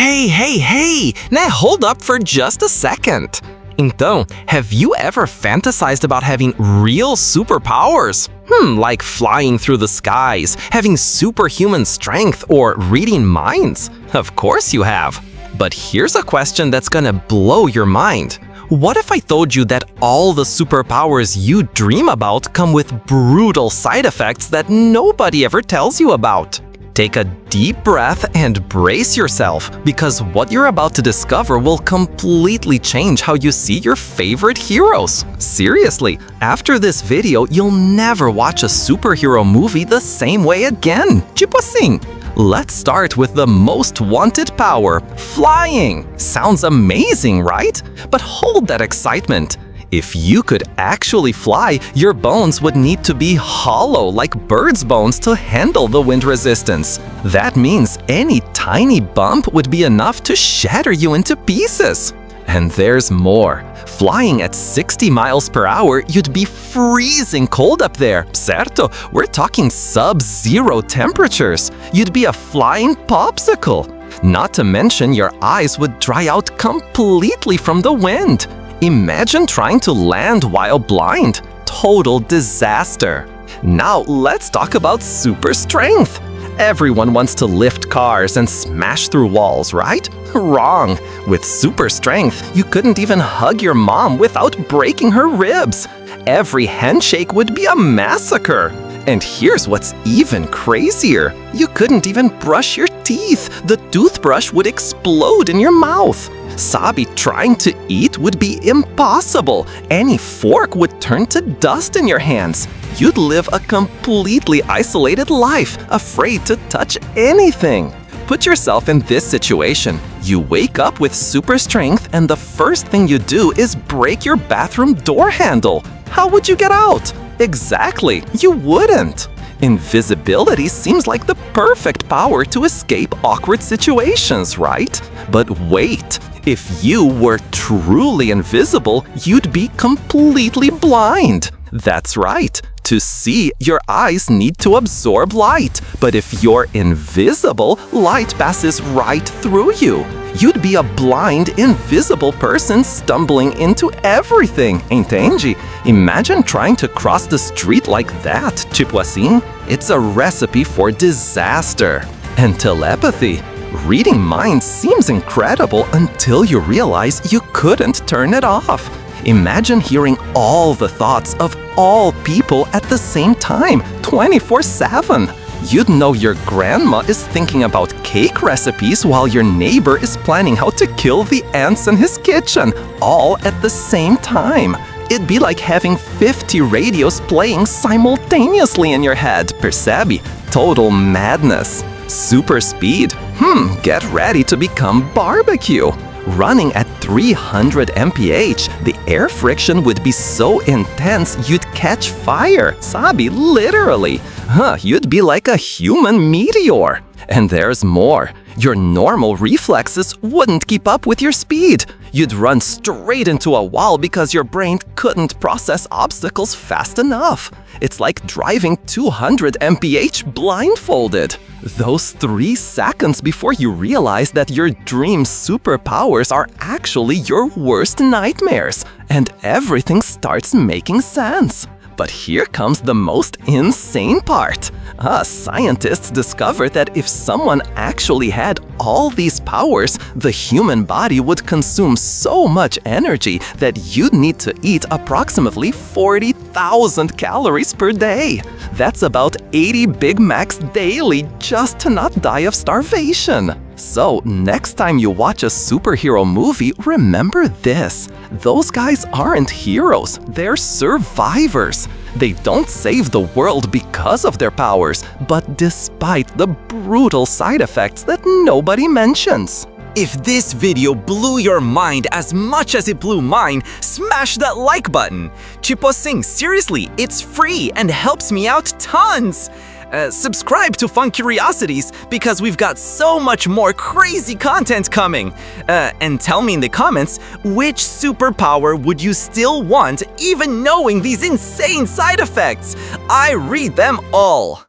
Hey, né, hold up for just a second. Então, have you ever fantasized about having real superpowers? Like flying through the skies, having superhuman strength, or reading minds? Of course you have. But here's a question that's gonna blow your mind. What if I told you that all the superpowers you dream about come with brutal side effects that nobody ever tells you about? Take a deep breath and brace yourself, because what you're about to discover will completely change how you see your favorite heroes. Seriously, after this video, you'll never watch a superhero movie the same way again. Tipo assim. Let's start with the most wanted power, flying. Sounds amazing, right? But hold that excitement. If you could actually fly, your bones would need to be hollow like birds' bones to handle the wind resistance. That means any tiny bump would be enough to shatter you into pieces. And there's more. Flying at 60 miles per hour, you'd be freezing cold up there, certo? We're talking sub-zero temperatures. You'd be a flying popsicle. Not to mention your eyes would dry out completely from the wind. Imagine trying to land while blind. Total disaster. Now let's talk about super strength. Everyone wants to lift cars and smash through walls, right? Wrong. With super strength, you couldn't even hug your mom without breaking her ribs. Every handshake would be a massacre. And here's what's even crazier. You couldn't even brush your teeth. The toothbrush would explode in your mouth. Sabi, trying to eat would be impossible. Any fork would turn to dust in your hands. You'd live a completely isolated life, afraid to touch anything. Put yourself in this situation. You wake up with super strength and the first thing you do is break your bathroom door handle. How would you get out? Exactly, you wouldn't. Invisibility seems like the perfect power to escape awkward situations, right? But wait, if you were truly invisible, you'd be completely blind. That's right. To see, your eyes need to absorb light. But if you're invisible, light passes right through you. You'd be a blind, invisible person stumbling into everything, entende? Imagine trying to cross the street like that, tipo assim. It's a recipe for disaster. And telepathy. Reading minds seems incredible until you realize you couldn't turn it off. Imagine hearing all the thoughts of all people at the same time, 24/7. You'd know your grandma is thinking about cake recipes while your neighbor is planning how to kill the ants in his kitchen, all at the same time. It'd be like having 50 radios playing simultaneously in your head, percebe? Total madness. Super speed. Get ready to become barbecue. Running at 300 mph, the air friction would be so intense you'd catch fire, sabe? Literally. You'd be like a human meteor. And there's more. Your normal reflexes wouldn't keep up with your speed. You'd run straight into a wall because your brain couldn't process obstacles fast enough. It's like driving 200 mph blindfolded. Those 3 seconds before you realize that your dream superpowers are actually your worst nightmares, and everything starts making sense. But here comes the most insane part. Scientists discovered that if someone actually had all these powers, the human body would consume so much energy that you'd need to eat approximately 40,000 calories per day. That's about 80 Big Macs daily just to not die of starvation. So, next time you watch a superhero movie, remember this. Those guys aren't heroes, they're survivors. They don't save the world because of their powers, but despite the brutal side effects that nobody mentions. If this video blew your mind as much as it blew mine, smash that like button. Tipo assim, seriously, it's free and helps me out tons. Subscribe to Fun Curiosities because we've got so much more crazy content coming. And tell me in the comments, which superpower would you still want even knowing these insane side effects? I read them all.